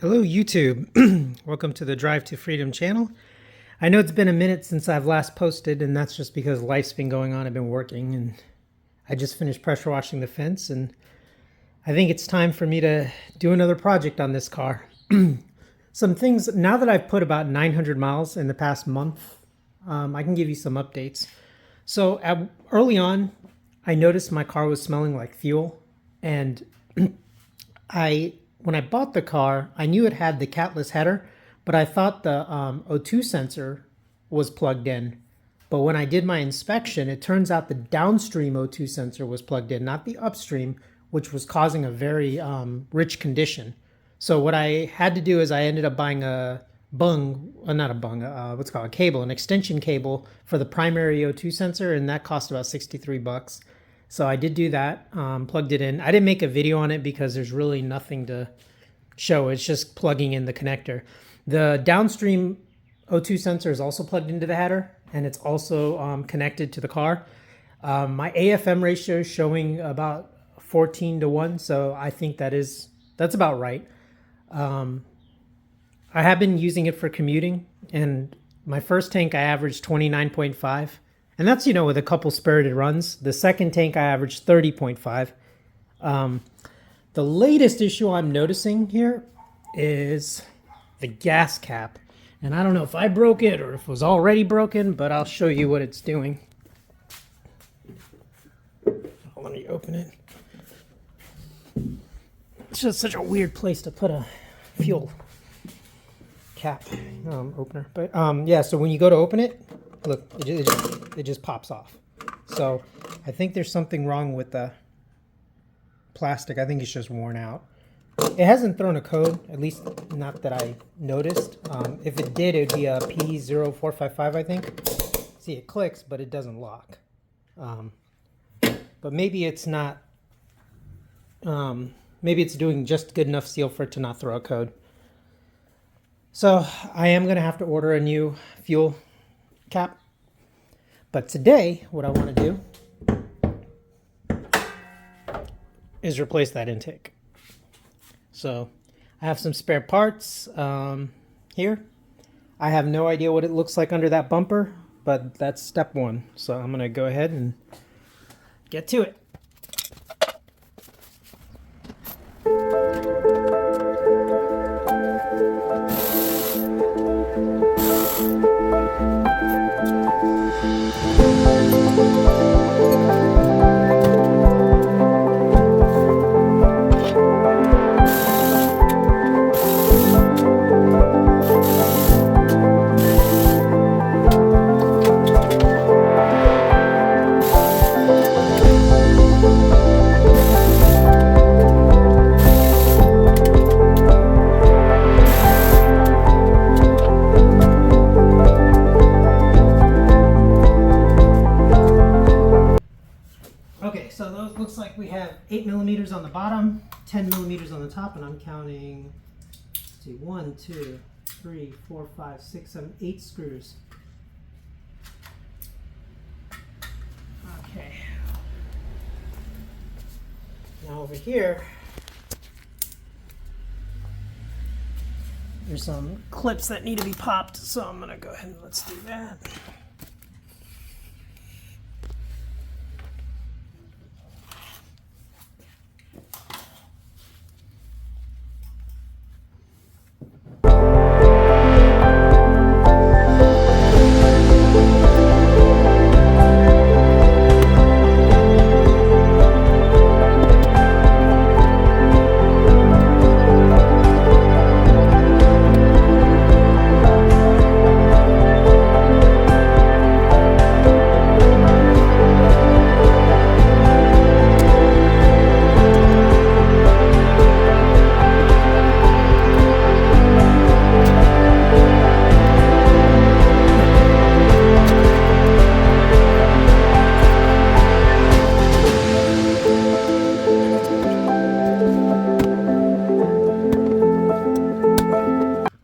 Hello YouTube, welcome to the Drive to Freedom channel. I know it's been a minute since I've last posted, and that's just because life's been going on. I've been working and I just finished pressure washing the fence, and I think it's time for me to do another project on this car. Some things, now that I've put about 900 miles in the past month, I can give you some updates. So early on, I noticed my car was smelling like fuel, and when I bought the car, I knew it had the catless header, but I thought the O2 sensor was plugged in. But when I did my inspection, it turns out the downstream O2 sensor was plugged in, not the upstream, which was causing a very rich condition. So what I had to do is I ended up buying a cable, an extension cable for the primary O2 sensor, and that cost about 63 bucks. So I did do that, plugged it in. I didn't make a video on it because there's really nothing to show. It's just plugging in the connector. The downstream O2 sensor is also plugged into the header, and it's also connected to the car. My AFM ratio is showing about 14:1, so I think that's about right. I have been using it for commuting, and my first tank I averaged 29.5. And that's, with a couple spirited runs. The second tank I averaged 30.5. The latest issue I'm noticing here is the gas cap. And I don't know if I broke it or if it was already broken, but I'll show you what it's doing. Let me open it. It's just such a weird place to put a fuel cap opener. But yeah, so when you go to open it, look, it just pops off. So I think there's something wrong with the plastic. I think it's just worn out. It hasn't thrown a code, at least not that I noticed. If it did, it would be a P0455, I think. See, it clicks, but it doesn't lock. But maybe it's not, maybe it's doing just good enough seal for it to not throw a code. So I am going to have to order a new fuel cap. But today, what I want to do is replace that intake. So I have some spare parts here. I have no idea what it looks like under that bumper, but that's step one. So I'm going to go ahead and get to it. Okay, so those looks like we have 8 millimeters on the bottom, 10 millimeters on the top, and I'm counting, let's see, 1, 2, 3, 4, 5, 6, 7, 8 screws. Okay. Now over here, there's some clips that need to be popped, so I'm gonna go ahead and let's do that.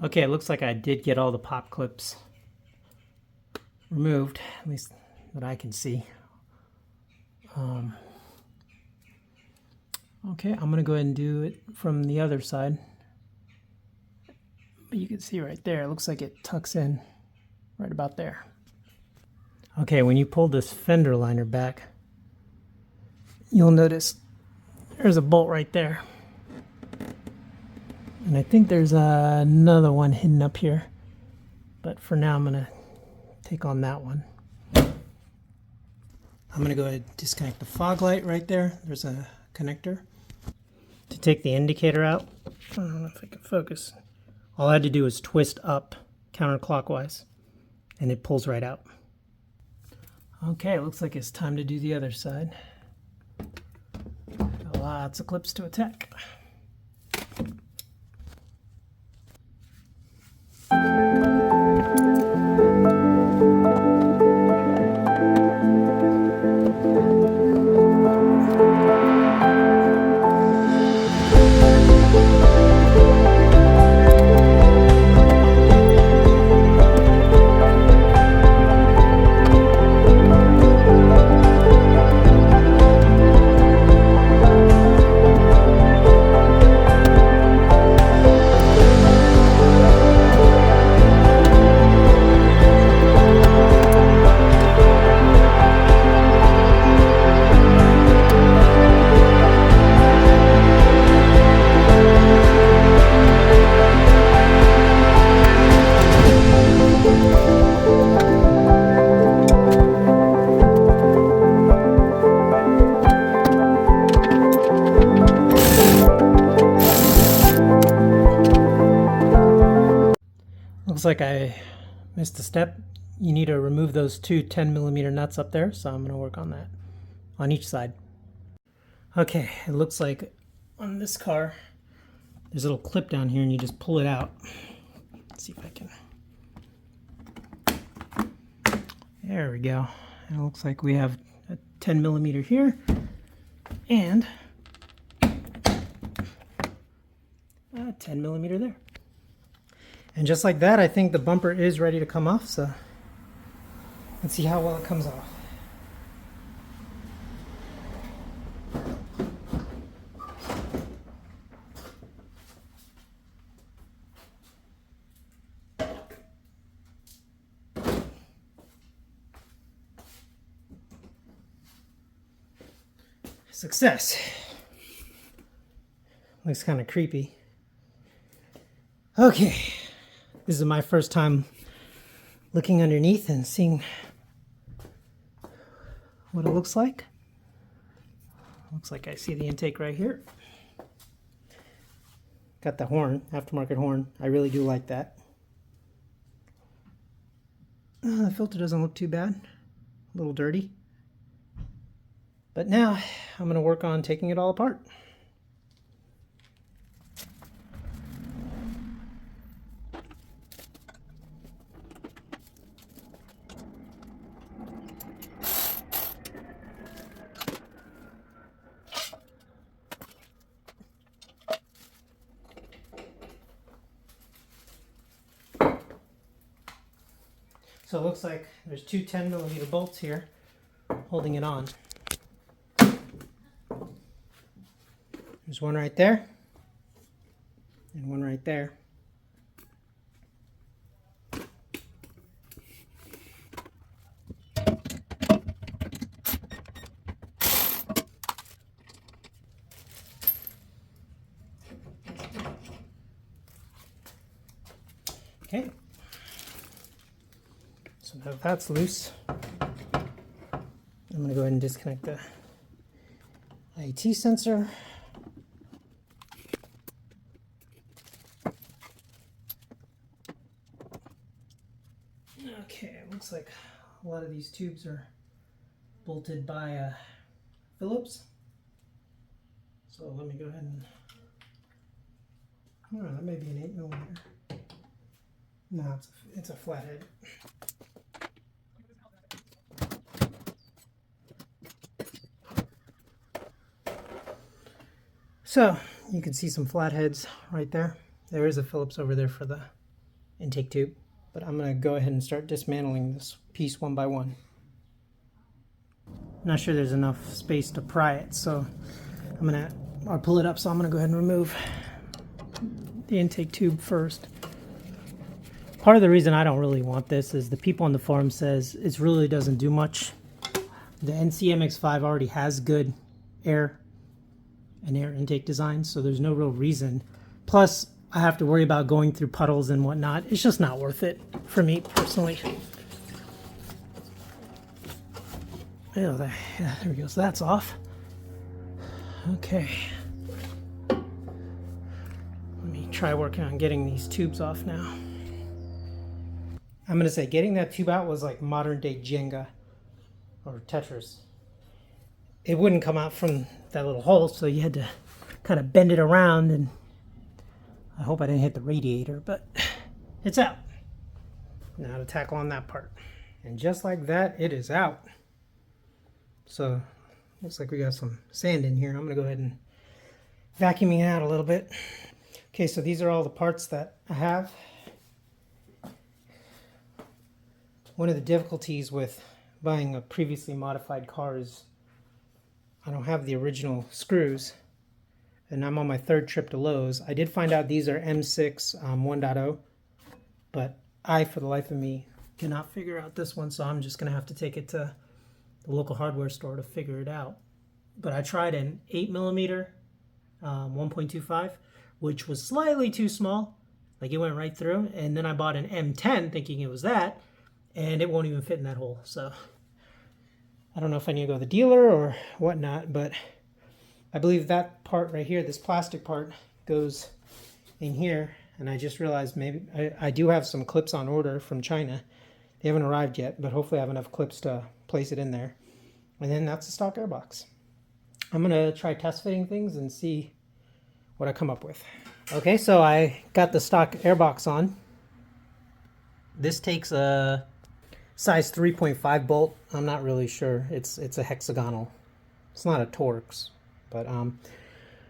Okay, it looks like I did get all the pop clips removed, at least that I can see. Okay, I'm going to go ahead and do it from the other side. But you can see right there, it looks like it tucks in right about there. Okay, when you pull this fender liner back, you'll notice there's a bolt right there. And I think there's another one hidden up here. But for now, I'm going to take on that one. I'm going to go ahead and disconnect the fog light right there. There's a connector. To take the indicator out, I don't know if I can focus. All I had to do was twist up counterclockwise, and it pulls right out. Okay, it looks like it's time to do the other side. Got lots of clips to attack. Looks like I missed a step. You need to remove those two 10mm nuts up there, so I'm going to work on that on each side. Okay, it looks like on this car there's a little clip down here and you just pull it out. Let's see if I can. There we go. It looks like we have a 10mm here and a 10mm there. And just like that, I think the bumper is ready to come off, so let's see how well it comes off. Success. Looks kind of creepy. Okay. This is my first time looking underneath and seeing what it looks like. Looks like I see the intake right here. Got the horn, aftermarket horn. I really do like that. The filter doesn't look too bad. A little dirty. But now I'm going to work on taking it all apart. So it looks like there's two 10mm bolts here holding it on. There's one right there and one right there. Okay. So now that's loose, I'm going to go ahead and disconnect the IET sensor. Okay, it looks like a lot of these tubes are bolted by Phillips. So let me go ahead and, I don't know, that may be an 8mm. No, it's a flathead. So you can see some flatheads right there. There is a Phillips over there for the intake tube, but I'm going to go ahead and start dismantling this piece one by one. Not sure there's enough space to pry it, so I'll pull it up, so I'm going to go ahead and remove the intake tube first. part of the reason I don't really want this is the people on the forum says it really doesn't do much. The NC MX-5 already has good air and air intake design, so there's no real reason. Plus, I have to worry about going through puddles and whatnot. It's just not worth it for me personally. Oh, there we go. So that's off. Okay. Let me try working on getting these tubes off now. I'm going to say getting that tube out was like modern day Jenga or Tetris. It wouldn't come out from that little hole, so you had to kind of bend it around, and I hope I didn't hit the radiator, but it's out. Now to tackle on that part. And just like that, it is out. So looks like we got some sand in here. I'm going to go ahead and vacuum it out a little bit. Okay, so these are all the parts that I have. One of the difficulties with buying a previously modified car is I don't have the original screws, and I'm on my third trip to Lowe's. I did find out these are M6 1.0, but I, for the life of me, cannot figure out this one, so I'm just going to have to take it to the local hardware store to figure it out. But I tried an 8mm 1.25, which was slightly too small. Like, it went right through. And then I bought an M10 thinking it was that, and it won't even fit in that hole. So I don't know if I need to go to the dealer or whatnot, but I believe that part right here, this plastic part, goes in here. And I just realized maybe I do have some clips on order from China. They haven't arrived yet, but hopefully I have enough clips to place it in there. And then that's the stock airbox. I'm going to try test fitting things and see what I come up with. Okay, so I got the stock airbox on. This takes a size 3.5 bolt. I'm not really sure. It's a hexagonal. It's not a Torx, but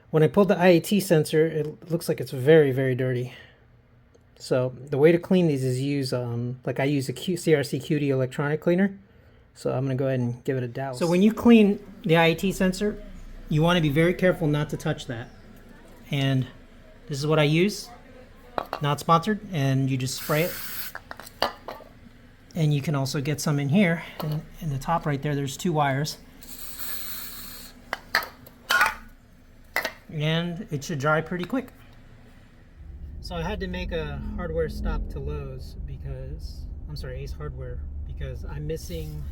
when I pulled the IAT sensor, it looks like it's very, very dirty. So the way to clean these is use like I use a CRC QD electronic cleaner. So I'm going to go ahead and give it a douse. So when you clean the IAT sensor, you want to be very careful not to touch that. And this is what I use. Not sponsored. And you just spray it. And you can also get some in here. And in the top right there, there's 2 wires. And it should dry pretty quick. So I had to make a hardware stop to Lowe's because, I'm sorry, Ace Hardware, because I'm missing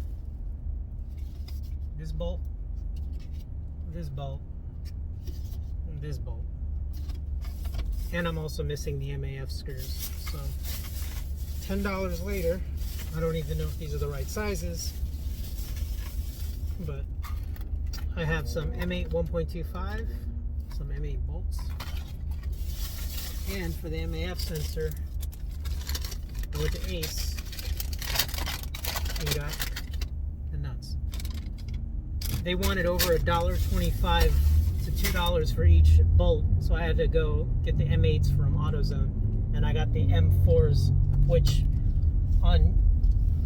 this bolt, this bolt, and this bolt. And I'm also missing the MAF screws. So $10 later, I don't even know if these are the right sizes, but I have some M8 1.25, some M8 bolts, and for the MAF sensor, I went to Ace and got the nuts. They wanted over $1.25 to $2 for each bolt, so I had to go get the M8s from AutoZone, and I got the M4s, which on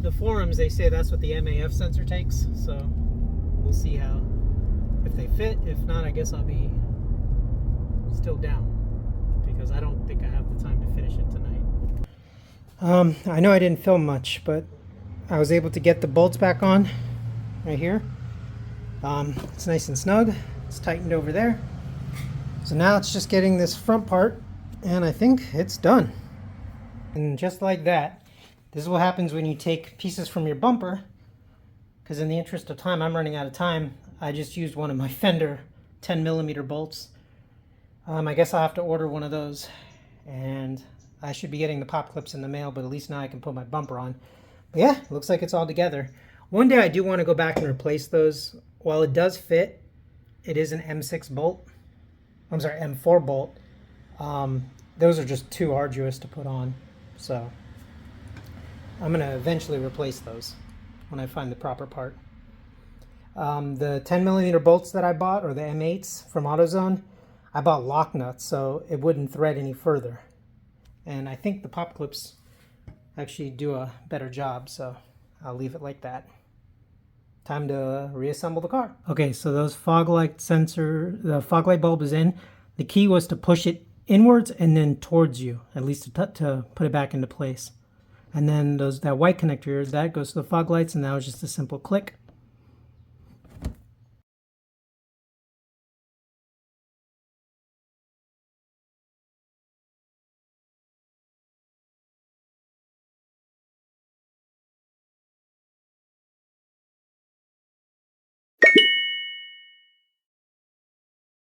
the forums they say that's what the MAF sensor takes, so we'll see how, if they fit. If not, I guess I'll be still down, because I don't think I have the time to finish it tonight. I know I didn't film much, but I was able to get the bolts back on right here. It's nice and snug. It's tightened over there. So now it's just getting this front part, and I think it's done. And just like that, this is what happens when you take pieces from your bumper, because in the interest of time, I'm running out of time. I just used one of my Fender 10mm bolts. I guess I'll have to order one of those, and I should be getting the pop clips in the mail, but at least now I can put my bumper on. But yeah, looks like it's all together. One day I do want to go back and replace those. While it does fit, it is an M6 bolt. I'm sorry, M4 bolt. Those are just too arduous to put on, so I'm going to eventually replace those when I find the proper part. The 10mm bolts that I bought, or the M8s from AutoZone, I bought lock nuts so it wouldn't thread any further. And I think the pop clips actually do a better job, so I'll leave it like that. Time to reassemble the car. Okay, so those fog light sensor, the fog light bulb is in. The key was to push it inwards and then towards you, at least to put it back into place. And then that white connector, that goes to the fog lights, and that was just a simple click.